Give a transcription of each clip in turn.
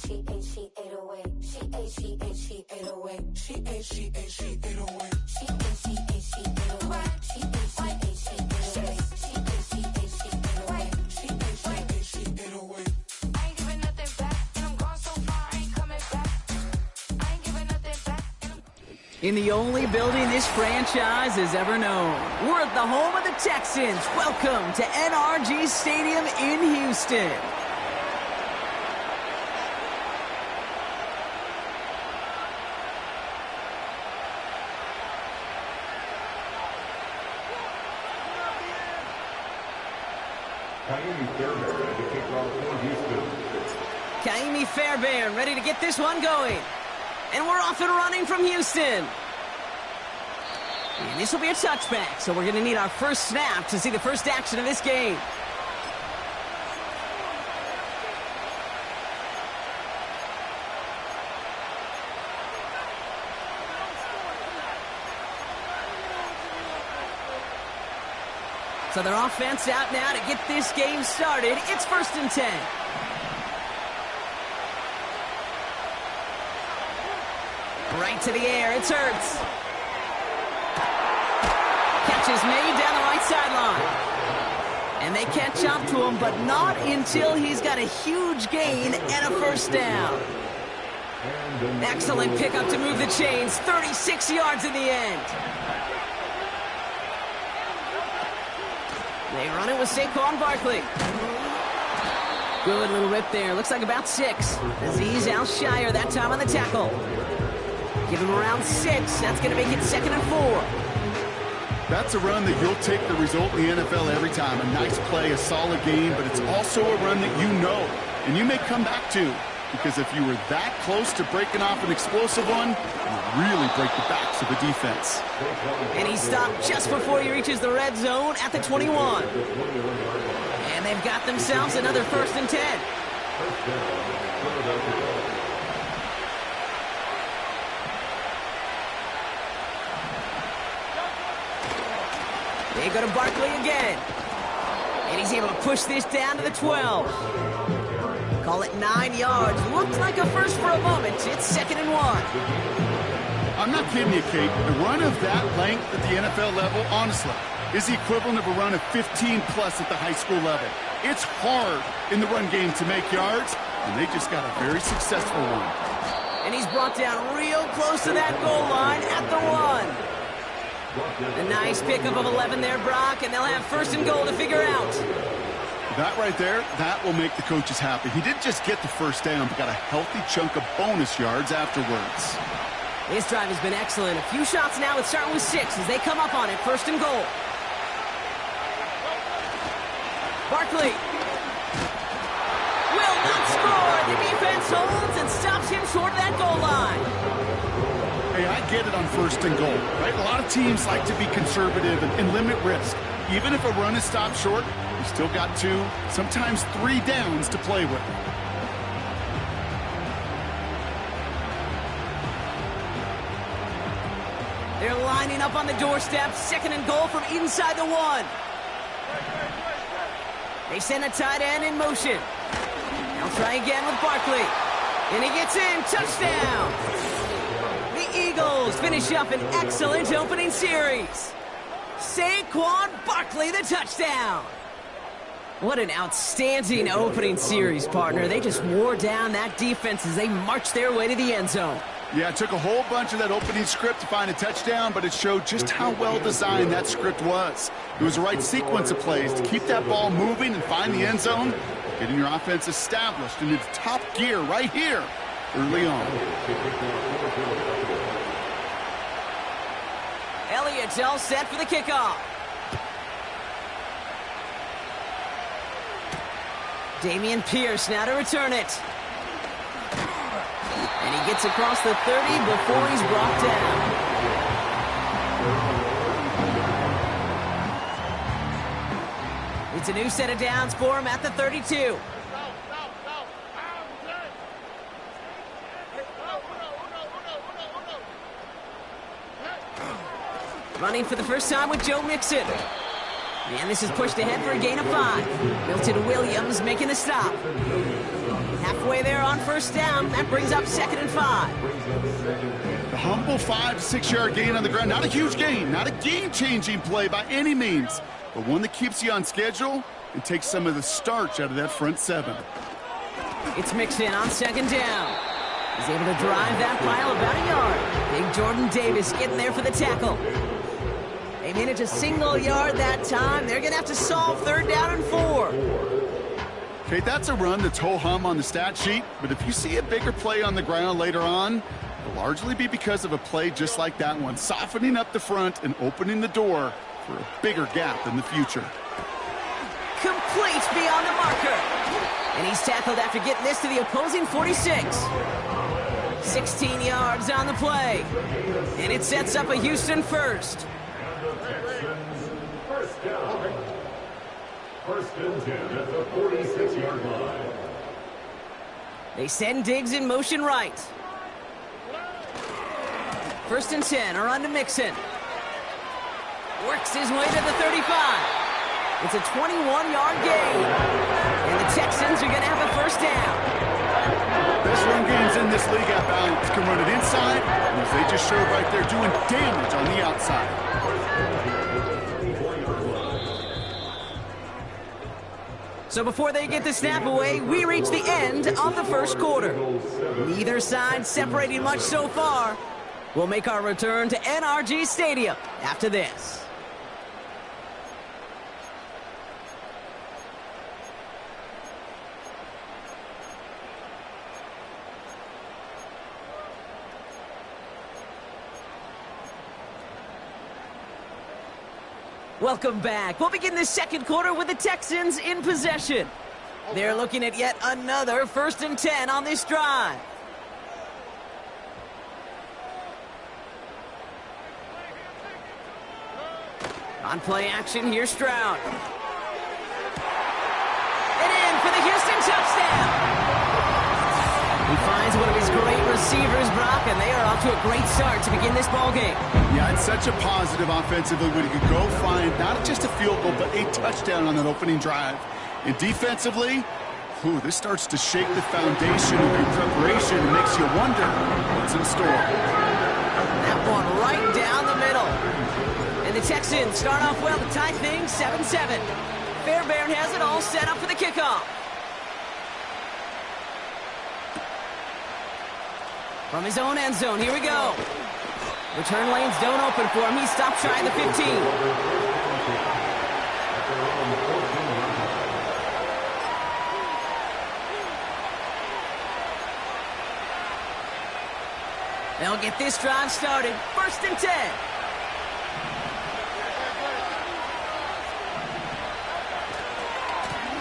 she ate away. She ate away. She ate away. She ate away. She ate away. I ain't giving nothing back, and I'm gone so far, I ain't coming back. I ain't giving nothing back. In the only building this franchise has ever known, we're at the home of the Texans. Welcome to NRG Stadium in Houston. Kaimi Fairbairn ready to get this one going. And we're off and running from Houston. And this will be a touchback, so we're going to need our first snap to see the first action of this game. So their offense out now to get this game started. It's 1st and 10. Right to the air, it's Hurts. Catch is made down the right sideline. And they catch up to him, but not until he's got a huge gain and a first down. Excellent pickup to move the chains. 36 yards in the end. They run it with Saquon Barkley. Good little rip there. Looks like about 6. Azeez Al-Shire that time on the tackle. Give him around 6. That's going to make it 2nd and 4. That's a run that you'll take the result in the NFL every time. A nice play, a solid game, but it's also a run that you know and you may come back to. Because if you were that close to breaking off an explosive one, you really break the backs of the defense. And he stopped just before he reaches the red zone at the 21. And they've got themselves another 1st and 10. They go to Barkley again. And he's able to push this down to the 12. Call it 9 yards. Looked like a first for a moment. It's 2nd and 1. I'm not kidding you, Kate. A run of that length at the NFL level, honestly, is the equivalent of a run of 15-plus at the high school level. It's hard in the run game to make yards, and they just got a very successful one. And he's brought down real close to that goal line at the 1. A nice pickup of 11 there, Brock, and they'll have 1st and goal to figure out. That right there, that will make the coaches happy. He didn't just get the first down, but got a healthy chunk of bonus yards afterwards. This drive has been excellent. A few shots now, it's starting with 6 as they come up on it. 1st and goal. Barkley will not score. The defense holds and stops him short of that goal line. Hey, I get it on 1st and goal, right? A lot of teams like to be conservative and limit risk. Even if a run is stopped short, you still got 2, sometimes 3 downs to play with. They're lining up on the doorstep. 2nd and goal from inside the 1. They send a tight end in motion. They'll try again with Barkley. And he gets in. Touchdown. The Eagles finish up an excellent opening series. Saquon Barkley, the touchdown. What an outstanding opening series, partner. They just wore down that defense as they marched their way to the end zone. Yeah, it took a whole bunch of that opening script to find a touchdown, but it showed just how well designed that script was. It was the right sequence of plays to keep that ball moving and find the end zone, getting your offense established in its top gear right here early on. Elliott's all set for the kickoff. Dameon Pierce now to return it. And he gets across the 30 before he's brought down. It's a new set of downs for him at the 32. Running for the first time with Joe Mixon. And this is pushed ahead for a gain of 5. Milton Williams making the stop. Halfway there on first down. That brings up 2nd and 5. The humble 5 to 6 yard gain on the ground. Not a huge gain, not a game-changing play by any means, but one that keeps you on schedule and takes some of the starch out of that front 7. It's Mixon on 2nd down. He's able to drive that pile about a yard. Big Jordan Davis getting there for the tackle. They made it a single yard that time. They're going to have to solve 3rd down and 4. Okay, that's a run that's ho-hum on the stat sheet, but if you see a bigger play on the ground later on, it'll largely be because of a play just like that one, softening up the front and opening the door for a bigger gap in the future. Complete beyond the marker. And he's tackled after getting this to the opposing 46. 16 yards on the play. And it sets up a Houston first. First and 10 at the 46-yard line. They send Diggs in motion right. 1st and 10, a run to Mixon. Works his way to the 35. It's a 21-yard gain. And the Texans are going to have a 1st down. Best run games in this league at balance can run it inside, and as they just showed right there, doing damage on the outside. So before they get the snap away, we reach the end of the first quarter. Neither side separating much so far. We'll make our return to NRG Stadium after this. Welcome back. We'll begin the second quarter with the Texans in possession. They're looking at yet another 1st and 10 on this drive. On play action, here's Stroud. And in for the Houston touchdown. He finds one of his great receivers, Brock, and they are off to a great start to begin this ballgame. Yeah, it's such a positive offensively when he could go find not just a field goal, but a touchdown on that opening drive. And defensively, this starts to shake the foundation of your preparation and makes you wonder what's in store. That one right down the middle. And the Texans start off well to tie things 7-7. Fairbairn has it all set up for the kickoff. From his own end zone, here we go. Return lanes don't open for him. He stops shy of the 15. They'll get this drive started. 1st and 10.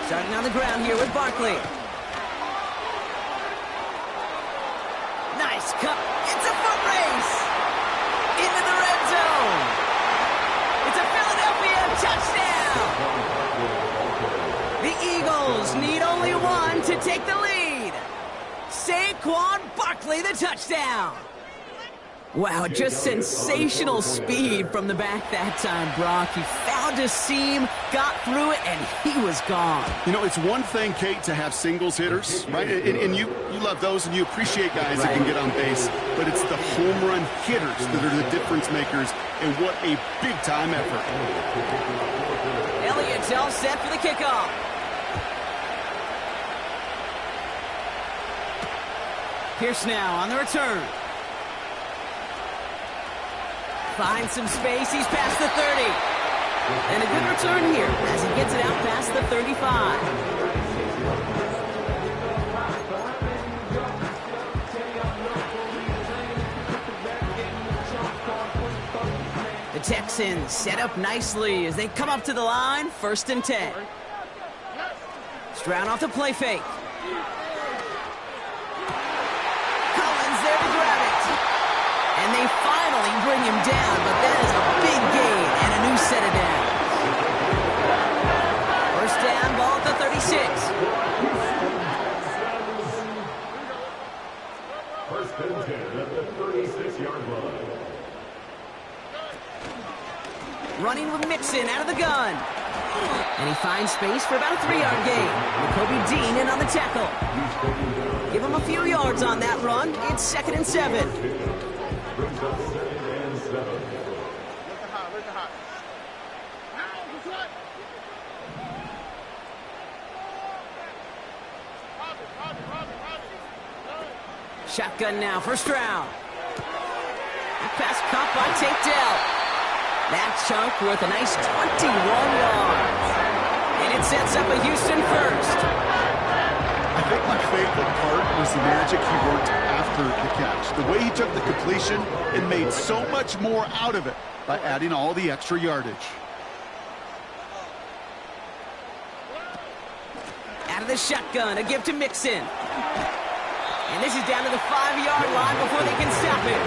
Starting on the ground here with Barkley. Nice cut. It's a foot race. Into the red zone. It's a Philadelphia touchdown. The Eagles need only one to take the lead. Saquon Barkley, the touchdown. Wow, just sensational speed from the back that time, Brock. He found a seam, got through it, and he was gone. You know, it's one thing, Kate, to have singles hitters, right? And you love those, and you appreciate guys that can get on base. But it's the home run hitters that are the difference makers, and what a big-time effort. Elliott's all set for the kickoff. Pierce now on the return. Finds some space. He's past the 30. And a good return here as he gets it out past the 35. The Texans set up nicely as they come up to the line. 1st and 10. Stroud off the play fake. Collins there to grab it. And they finally bring him down, but that is a big gain and a new set of downs. 1st down, ball at the 36. 1st and 10 at the 36-yard line. Running with Mixon out of the gun. And he finds space for about a 3-yard gain. Kobe Dean in on the tackle. Give him a few yards on that run. It's 2nd and 7. Shotgun now, first round. Pass caught by Tate Dell. That chunk worth a nice 21 yards. And it sets up a Houston first. I think my favorite part was the magic he worked after the catch. The way he took the completion and made so much more out of it by adding all the extra yardage. Out of the shotgun, a give to Mixon. And this is down to the 5-yard line before they can stop it.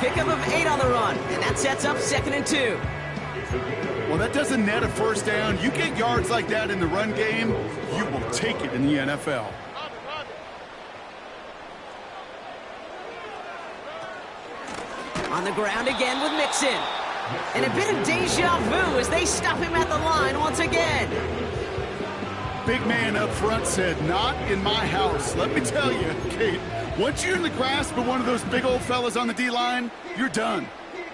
Pickup of 8 on the run, and that sets up 2nd and 2. Well, that doesn't net a first down. You get yards like that in the run game, you will take it in the NFL. On the ground again with Mixon. And a bit of deja vu as they stop him at the line once again. Big man up front said, not in my house. Let me tell you, Kate, once you're in the grasp of one of those big old fellas on the D-line, you're done.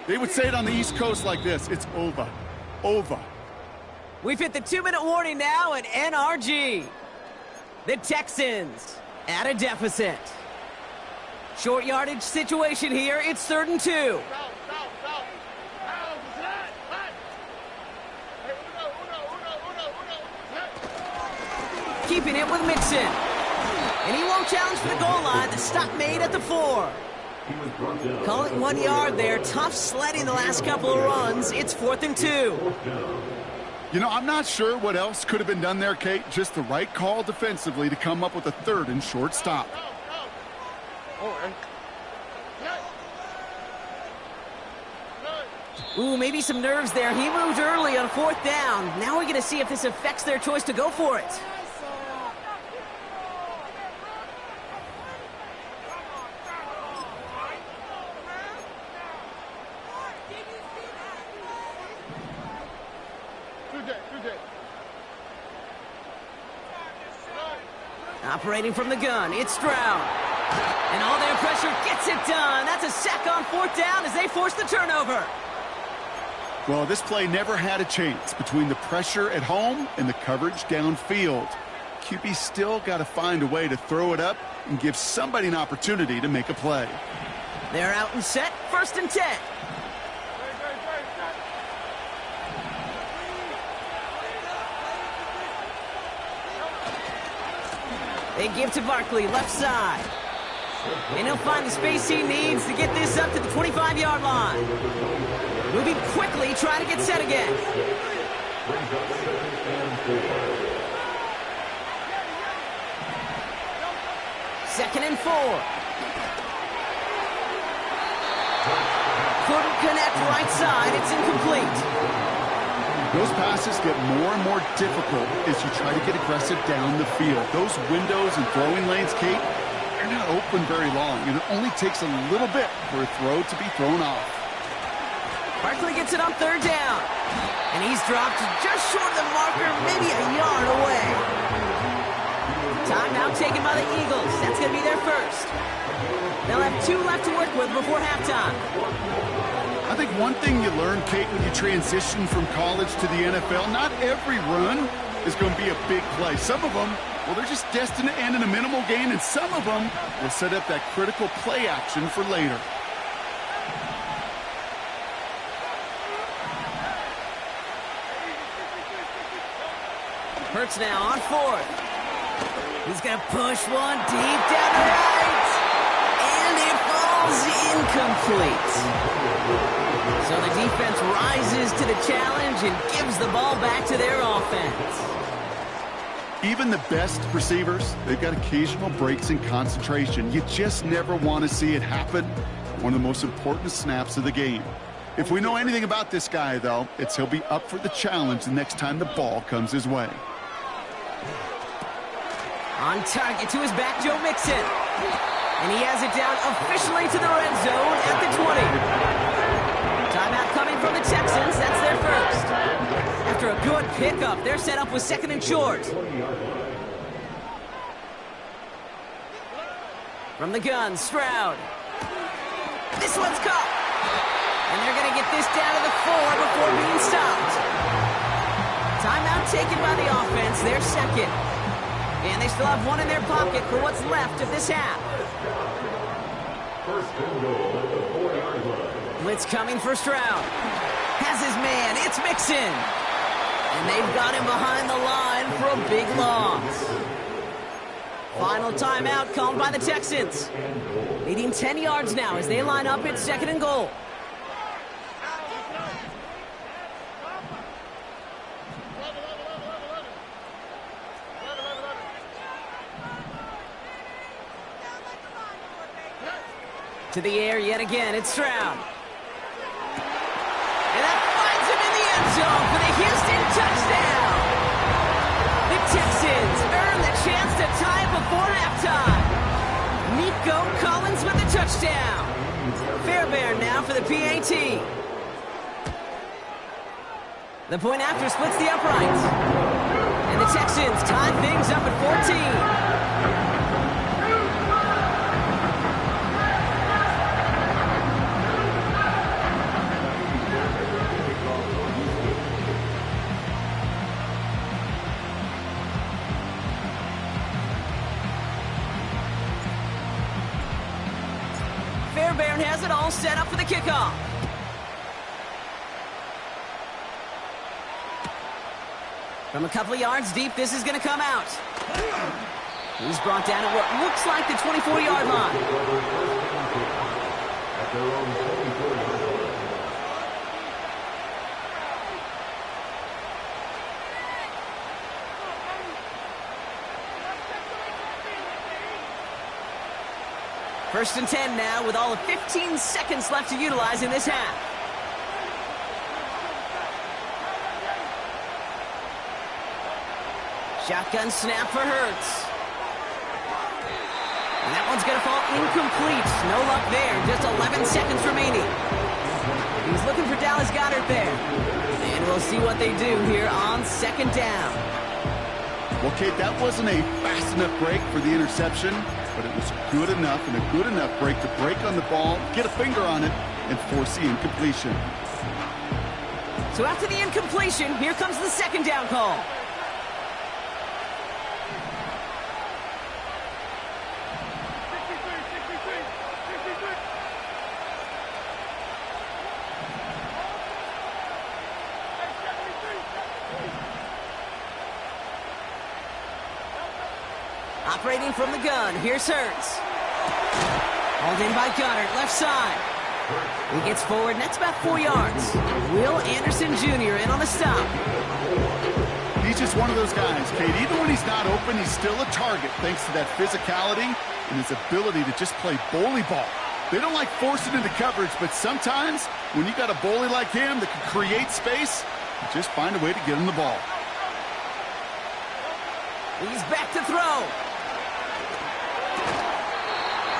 They would say it on the East Coast like this, it's over. Over. We've hit the 2-minute warning now at NRG. The Texans at a deficit. Short yardage situation here, it's 3rd and 2. Keeping it with Mixon. And he won't challenge for the goal line. The stop made at the 4. Call it 1 yard there. Tough sledding the last couple of runs. It's 4th and 2. You know, I'm not sure what else could have been done there, Kate. Just the right call defensively to come up with a 3rd and short stop. Ooh, maybe some nerves there. He moved early on 4th down. Now we're going to see if this affects their choice to go for it. Operating from the gun, it's Stroud. And all their pressure gets it done. That's a sack on 4th down as they force the turnover. Well, this play never had a chance between the pressure at home and the coverage downfield. QB still got to find a way to throw it up and give somebody an opportunity to make a play. They're out and set, 1st and 10. They give to Barkley, left side. And he'll find the space he needs to get this up to the 25-yard line. Moving quickly, trying to get set again. Second and 4. Couldn't connect right side. It's incomplete. Those passes get more and more difficult as you try to get aggressive down the field. Those windows and throwing lanes, Kate, they're not open very long, and it only takes a little bit for a throw to be thrown off. Barkley gets it on 3rd down. And he's dropped just short of the marker, maybe a yard away. Timeout taken by the Eagles. That's going to be their first. They'll have 2 left to work with before halftime. I think one thing you learn, Kate, when you transition from college to the NFL, not every run is going to be a big play. Some of them, well, they're just destined to end in a minimal gain, and some of them will set up that critical play action for later. Hurts now on 4th. He's going to push one deep down the right. And it falls incomplete. So the defense rises to the challenge and gives the ball back to their offense. Even the best receivers, they've got occasional breaks in concentration. You just never want to see it happen. One of the most important snaps of the game. If we know anything about this guy, though, it's he'll be up for the challenge the next time the ball comes his way. On target to his back, Joe Mixon. And he has it down officially to the red zone at the 20. Timeout coming from the Texans. That's their first. After a good pickup. They're set up with second and short. From the gun, Stroud. This one's caught. And they're going to get this down to the 4 before being stopped. Timeout taken by the offense. They're second. And they still have one in their pocket for what's left of this half. First and goal at the 4-yard line. Blitz coming for Stroud. Has his man. It's Mixon. And they've got him behind the line for a big loss. Final timeout called by the Texans. Leading 10 yards now as they line up at second and goal. To the air yet again, it's Stroud. And that finds him in the end zone for the Houston touchdown. The Texans earn the chance to tie it before halftime. Nico Collins with the touchdown. Fairbairn now for the PAT. The point after splits the uprights. And the Texans tie things up at 14. Fairbairn has it all set up for the kickoff. From a couple of yards deep, this is going to come out. He's brought down at what looks like the 24-yard line. At their own 24-yard line. First and 10 now with all of 15 seconds left to utilize in this half. Shotgun snap for Hurts. And that one's going to fall incomplete. No luck there. Just 11 seconds remaining. He's looking for Dallas Goedert there. And we'll see what they do here on second down. Well, Kate, that wasn't a fast enough break for the interception, but it was good enough and a good enough break to break on the ball, get a finger on it, and force the incompletion. So after the incompletion, here comes the second down call. Operating from the gun, here's Hurts. Hauled in by Goddard, left side. He gets forward, and that's about 4 yards. Will Anderson Jr. in on the stop. He's just one of those guys, Kate. Even when he's not open, he's still a target thanks to that physicality and his ability to just play bully ball. They don't like forcing into coverage, but sometimes when you got a bully like him that can create space, you just find a way to get him the ball. He's back to throw.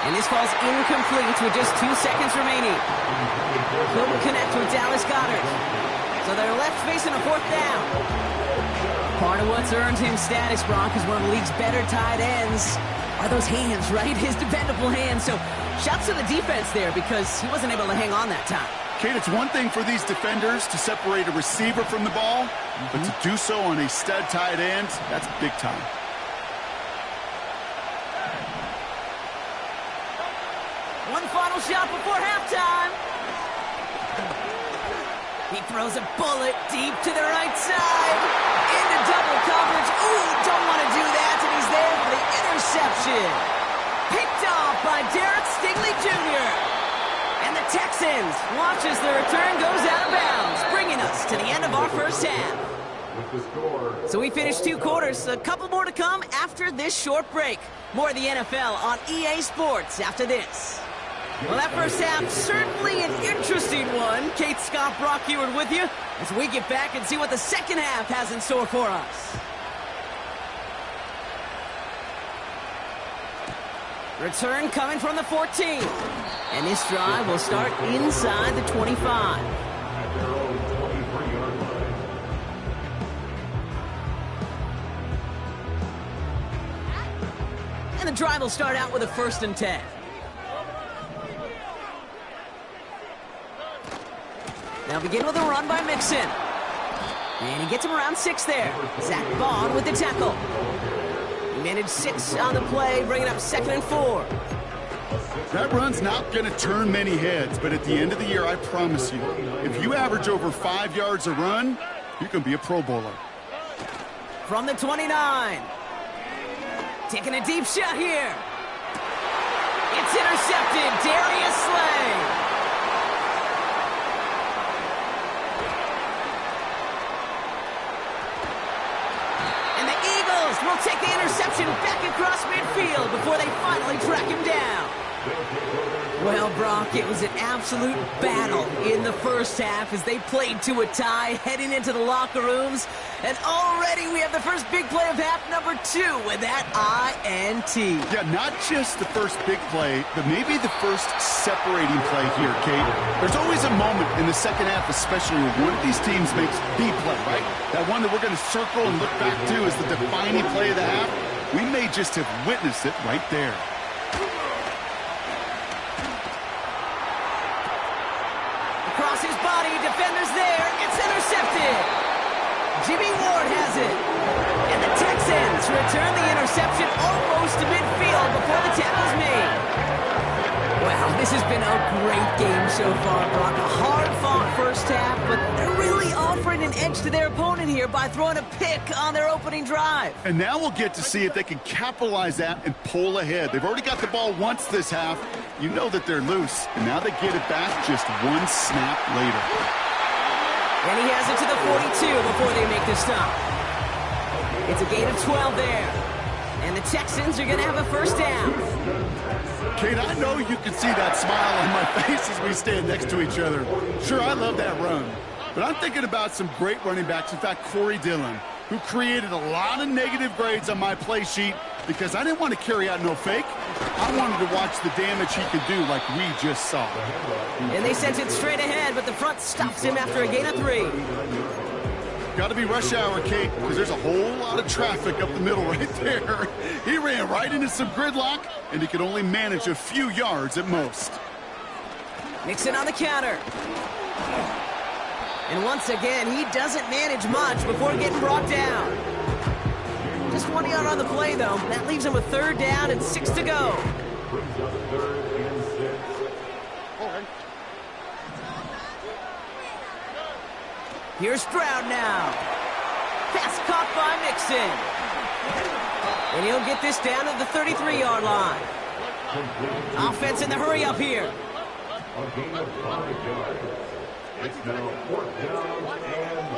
And this falls incomplete with just 2 seconds remaining. Couldn't connect with Dallas Goedert. So they're left facing a fourth down. Part of what's earned him status, Brock, is one of the league's better tight ends. Are those hands, right? His dependable hands. So shouts to the defense there because he wasn't able to hang on that time. Kate, it's one thing for these defenders to separate a receiver from the ball, but to do so on a stud tight end, that's big time. One final shot before halftime. He throws a bullet deep to the right side. Into double coverage. Ooh, don't want to do that, and he's there for the interception. Picked off by Derek Stingley Jr. And the Texans watch as the return goes out of bounds, bringing us to the end of our first half. So we finished 2 quarters. A couple more to come after this short break. More of the NFL on EA Sports after this. Well, that first half, certainly an interesting one. Kate, Scott, Brock Ewart with you as we get back and see what the second half has in store for us. Return coming from the 14. And this drive will start inside the 25. And the drive will start out with a 1st and 10. Now begin with a run by Mixon. And he gets him around 6 there. Zach Bond with the tackle. He managed 6 on the play, bringing up 2nd and 4. That run's not going to turn many heads, but at the end of the year, I promise you, if you average over 5 yards a run, you can be a Pro Bowler. From the 29. Taking a deep shot here. It's intercepted. Darius Slay. Will take the interception back across midfield before they finally track him down. Well, Brock, it was an absolute battle in the first half as they played to a tie heading into the locker rooms. And already we have the first big play of half number 2 with that INT. Yeah, not just the first big play, but maybe the first separating play here, Kate. There's always a moment in the second half, especially when one of these teams makes the play, right? That one that we're going to circle and look back to as the defining play of the half. We may just have witnessed it right there. Across his body, defenders there. It's intercepted. Jimmy Ward has it. And the Texans return the interception almost to midfield before the tackle's made. Wow, this has been a great game so far, Brock. A hard-fought first half, but they're really offering an edge to their opponent here by throwing a pick on their opening drive. And now we'll get to see if they can capitalize that and pull ahead. They've already got the ball once this half. You know that they're loose, and now they get it back just one snap later. And he has it to the 42 before they make the stop. It's a gain of 12 there. And the Texans are going to have a first down. Kate, I know you can see that smile on my face as we stand next to each other. Sure, I love that run. But I'm thinking about some great running backs. In fact, Corey Dillon, who created a lot of negative grades on my play sheet because I didn't want to carry out no fake. I wanted to watch the damage he could do like we just saw. And they sent it straight ahead, but the front stops him after a gain of 3. Got to be rush hour, Kate, because there's a whole lot of traffic up the middle right there. He ran right into some gridlock, and he could only manage a few yards at most. Mixon on the counter. And once again, he doesn't manage much before getting brought down. Just 1 yard on the play, though. That leaves him with 3rd down and 6 to go. Here's Stroud now. Pass caught by Mixon. And he'll get this down to the 33-yard line. Offense in the hurry up here. A gain of 5 yards. It's now 4th down and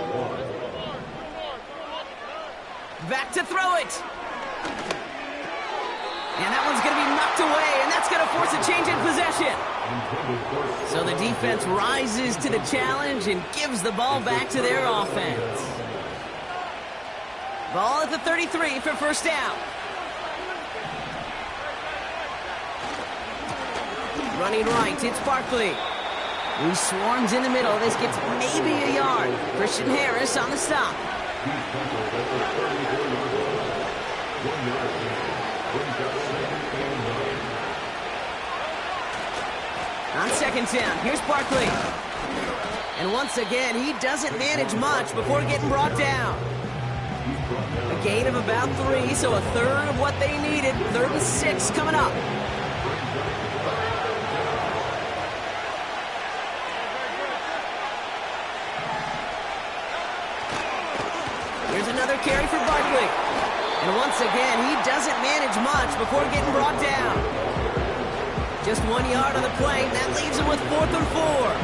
1. Back to throw it. And that one's going to be knocked away, and that's going to force a change in possession. So the defense rises to the challenge and gives the ball back to their offense. Ball at the 33 for first down. Running right, it's Barkley. He swarms in the middle. This gets maybe a yard. Christian Harris on the stop. On 2nd down, here's Barkley. And once again, he doesn't manage much before getting brought down. A gain of about 3, so a 1/3 of what they needed. 3rd and 6 coming up. Here's another carry for Barkley. And once again, he doesn't manage much before getting brought down. Just 1 yard on the play, and that leaves him with 4th and 4.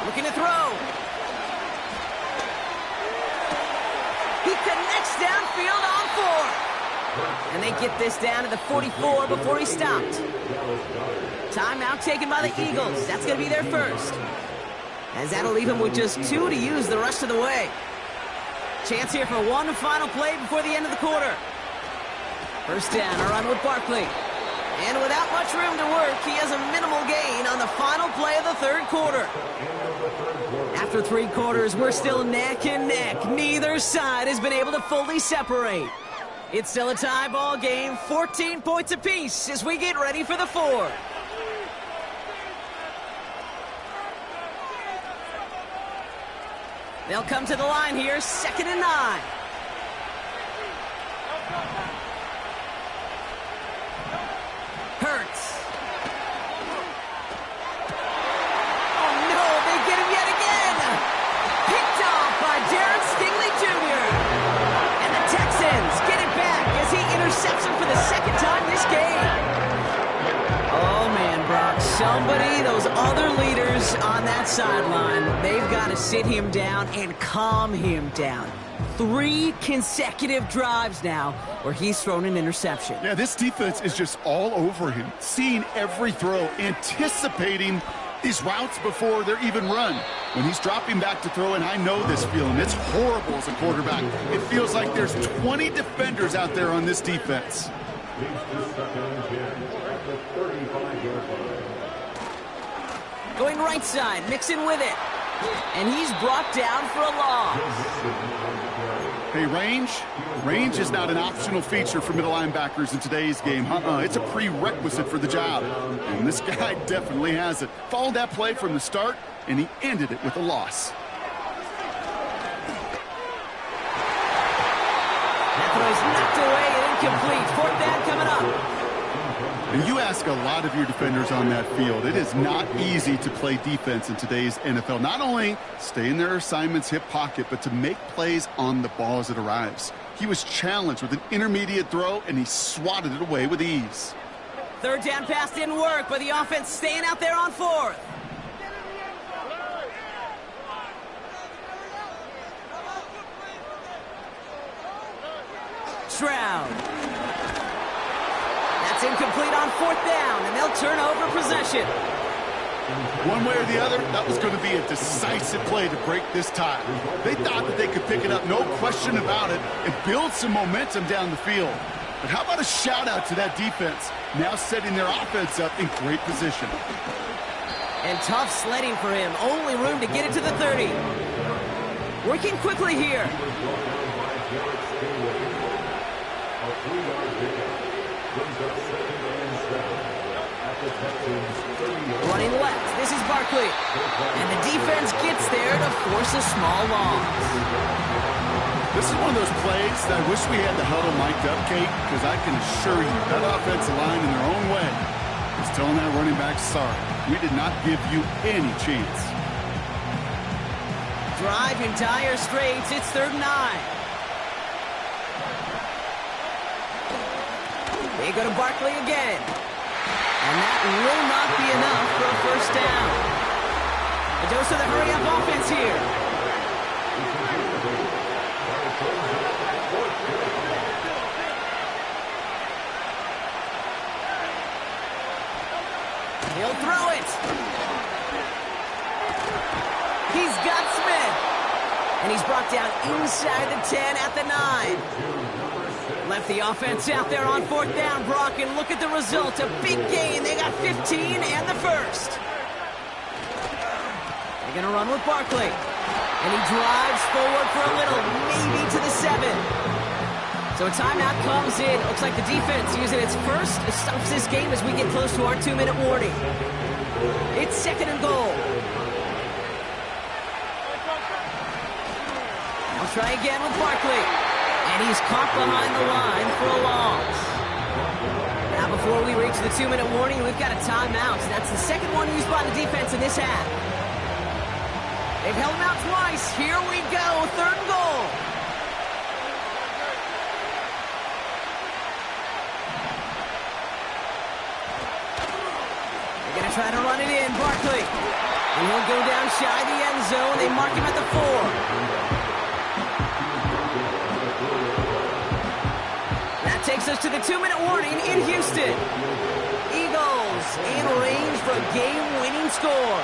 Looking to throw. He connects downfield on 4. And they get this down to the 44 before he stopped. Timeout taken by the Eagles. That's going to be their first. As that'll leave him with just 2 to use the rest of the way. Chance here for one final play before the end of the quarter. First down, a run with Barkley. And without much room to work, he has a minimal gain on the final play of the third quarter. After 3 quarters, we're still neck and neck. Neither side has been able to fully separate. It's still a tie ball game, 14 points apiece as we get ready for the fourth. They'll come to the line here, 2nd and 9. Hurts. Oh no, they get him yet again. Picked off by Darren Stingley Jr. And the Texans get it back as he intercepts him for the 2nd time this game. Oh man, Brock, somebody, those other leaders on that sideline, they've got to sit him down and calm him down. 3 consecutive drives now where he's thrown an interception. Yeah, this defense is just all over him, seeing every throw, anticipating these routes before they're even run. When he's dropping back to throw, and I know this feeling, it's horrible as a quarterback. It feels like there's 20 defenders out there on this defense. Going right side, mixing with it. And he's brought down for a loss. Hey, range is not an optional feature for middle linebackers in today's game. It's a prerequisite for the job. And this guy definitely has it. Followed that play from the start, and he ended it with a loss. That throw's knocked away and incomplete. 4th down coming up. And you ask a lot of your defenders on that field. It is not easy to play defense in today's NFL. Not only stay in their assignment's hip pocket, but to make plays on the ball as it arrives. He was challenged with an intermediate throw, and he swatted it away with ease. 3rd down pass didn't work, but the offense staying out there on 4th. Stroud. That's incomplete on 4th down, and they'll turn over possession. One way or the other, that was going to be a decisive play to break this tie. They thought that they could pick it up, no question about it, and build some momentum down the field. But how about a shout-out to that defense, now setting their offense up in great position. And tough sledding for him. Only room to get it to the 30. Working quickly here. Running left. This is Barkley. And the defense gets there to force a small loss. This is one of those plays that I wish we had the huddle mic'd up, Kate, because I can assure you that offensive line in their own way is telling that running back, sorry, we did not give you any chance. Drive entire straights. It's 3rd and 9. They go to Barkley again. And that will not be enough for a 1st down. A dose of the hurry-up offense here. He'll throw it. He's got Smith. And he's brought down inside the 10 at the 9. Left the offense out there on 4th down, Brock, and look at the result. A big gain. They got 15 and the 1st. They're going to run with Barkley. And he drives forward for a little, maybe to the 7. So a timeout comes in. Looks like the defense using its first stops this game as we get close to our 2-minute warning. It's 2nd and goal. I'll try again with Barkley. And he's caught behind the line for a loss. Now before we reach the 2-minute warning, we've got a timeout. That's the 2nd one used by the defense in this half. They've held him out twice. Here we go, 3rd and goal. They're going to try to run it in, Barkley. And he'll go down shy the end zone. They mark him at the 4. Takes 2-minute warning in Houston. Eagles in range for a game-winning score.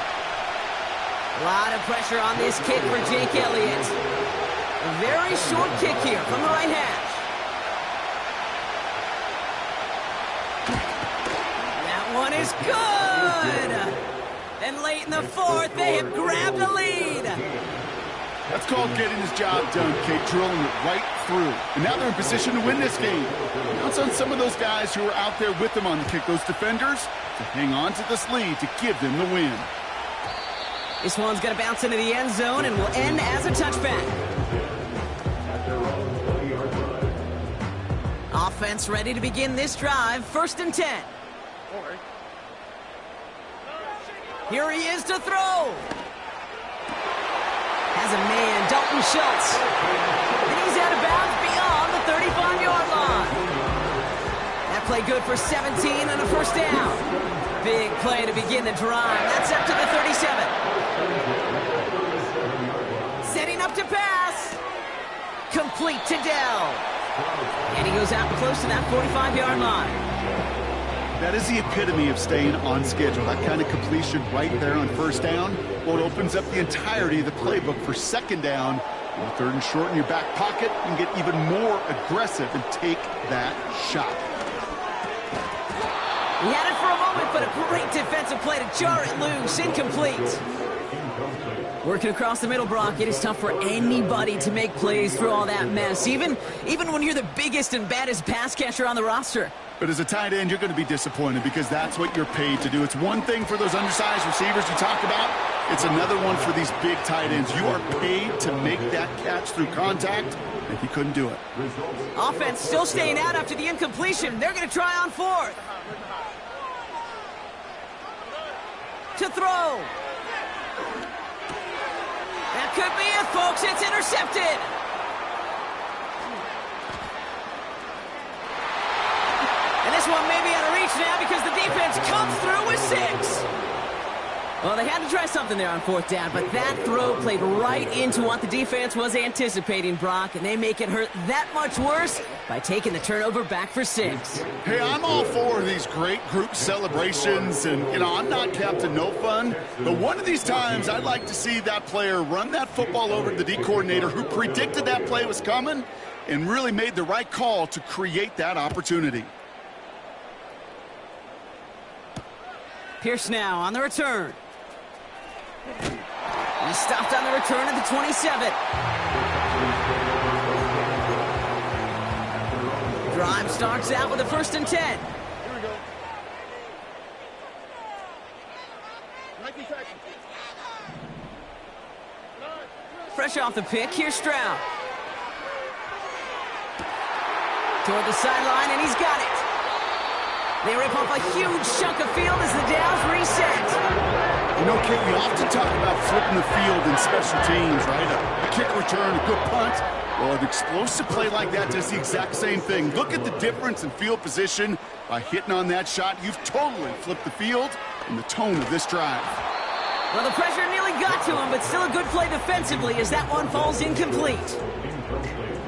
A lot of pressure on this kick for Jake Elliott. A very short kick here from the right hash. That one is good. And late in the fourth, they have grabbed the lead. That's called getting his job done, Kate, drilling it right through. And now they're in position to win this game. Counts on some of those guys who are out there with them on the kick, those defenders, to hang on to this lead to give them the win. This one's going to bounce into the end zone and will end as a touchback. Offense ready to begin this drive. 1st and 10. Here he is to throw. Has a man, Dalton Schultz. And he's out of bounds beyond the 35-yard line. That play good for 17 and a 1st down. Big play to begin the drive. That's up to the 37. Setting up to pass. Complete to Dell. And he goes out close to that 45-yard line. That is the epitome of staying on schedule. That kind of completion right there on 1st down. Well, it opens up the entirety of the playbook for 2nd down. And 3rd and short in your back pocket, you can get even more aggressive and take that shot. He had it for a moment, but a great defensive play to jar it loose. Incomplete. Working across the middle, Brock, it is tough for anybody to make plays through all that mess, even when you're the biggest and baddest pass catcher on the roster. But as a tight end, you're going to be disappointed because that's what you're paid to do. It's one thing for those undersized receivers you talk about. It's another one for these big tight ends. You are paid to make that catch through contact, and he couldn't do it. Offense still staying out after the incompletion. They're going to try on 4th. To throw. That could be it, folks. It's intercepted. And this one may be out of reach now because the defense comes through with 6. Well, they had to try something there on 4th down, but that throw played right into what the defense was anticipating, Brock, and they make it hurt that much worse by taking the turnover back for 6. Hey, I'm all for these great group celebrations, and, I'm not Captain No Fun, but one of these times I'd like to see that player run that football over to the D coordinator who predicted that play was coming and really made the right call to create that opportunity. Pierce now on the return. He stopped on the return at the 27. Drive starts out with a 1st and 10. Here we go. 90 seconds. Fresh off the pick, here's Stroud. Toward the sideline, and he's got it. They rip off a huge chunk of field as the downs reset. Kate, we often talk about flipping the field in special teams, right? A kick return, a good punt. Well, an explosive play like that does the exact same thing. Look at the difference in field position. By hitting on that shot, you've totally flipped the field and the tone of this drive. Well, the pressure nearly got to him, but still a good play defensively as that one falls incomplete.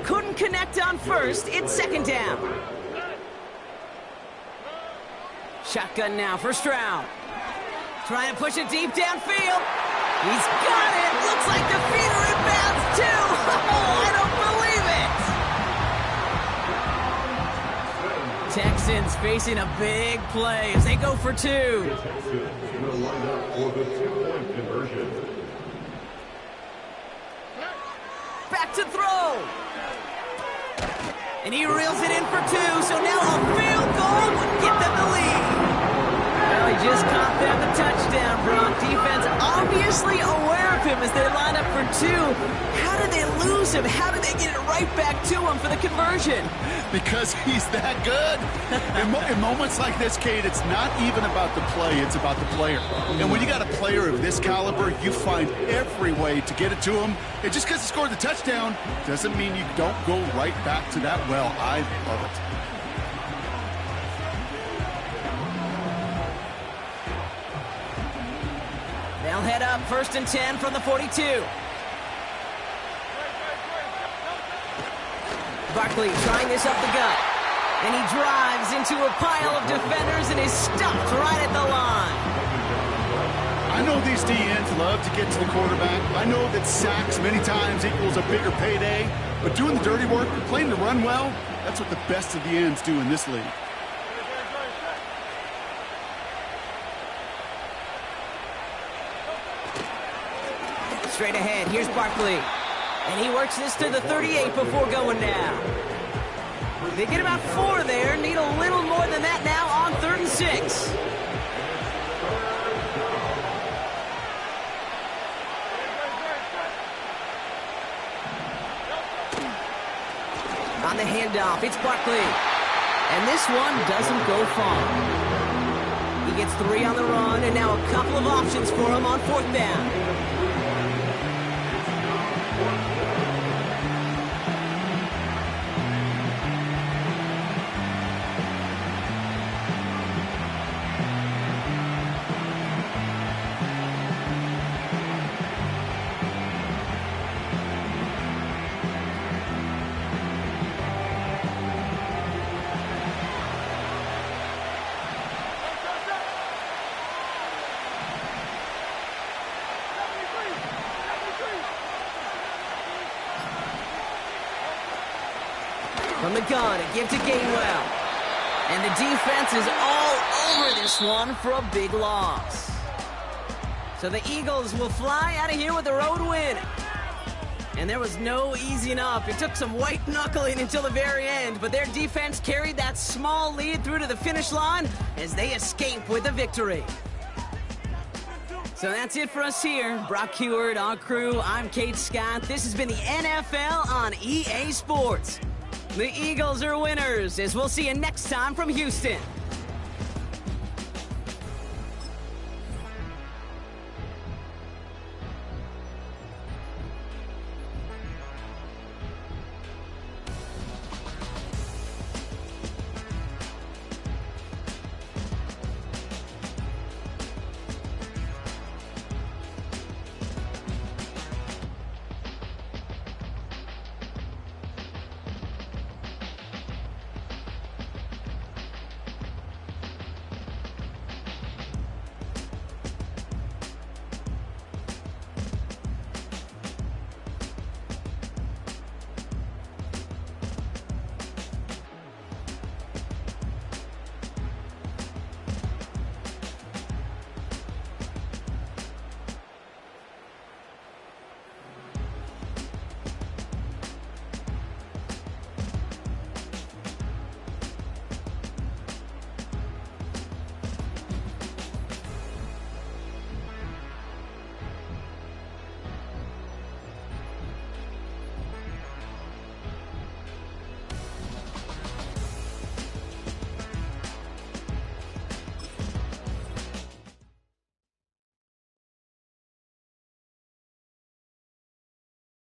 Couldn't connect on 1st. It's 2nd down. Shotgun now for Stroud. Trying to push it deep downfield. He's got it. Looks like the feet are in bounds, too. Oh, I don't believe it. Texans facing a big play as they go for 2. Back to throw. And he reels it in for 2, so now a field goal would get them the lead. Well, he just caught them the touchdown, Brock. Defense obviously aware of him as they line up for 2. How did they lose him? How did they get it right back to him for the conversion? Because he's that good. In moments like this, Kate, it's not even about the play, it's about the player. And when you got a player of this caliber, you find every way to get it to him. And just because he scored the touchdown doesn't mean you don't go right back to that well. I love it. They'll head up 1st and 10 from the 42. Barkley trying this up the gut. And he drives into a pile of defenders and is stopped right at the line. I know these DNs love to get to the quarterback. I know that sacks many times equals a bigger payday. But doing the dirty work, playing to run well, that's what the best of the ends do in this league. Straight ahead, here's Barkley. And he works this to the 38 before going down. They get about 4 there, need a little more than that now on 3rd and 6. On the handoff, it's Barkley. And this one doesn't go far. He gets 3 on the run, and now a couple of options for him on 4th down. From the gun, a give to Gainwell. And the defense is all over this one for a big loss. So the Eagles will fly out of here with a road win. And there was no easing up. It took some white knuckling until the very end, but their defense carried that small lead through to the finish line as they escape with a victory. So that's it for us here. Brock Heward, our crew, I'm Kate Scott. This has been the NFL on EA Sports. The Eagles are winners, as we'll see you next time from Houston.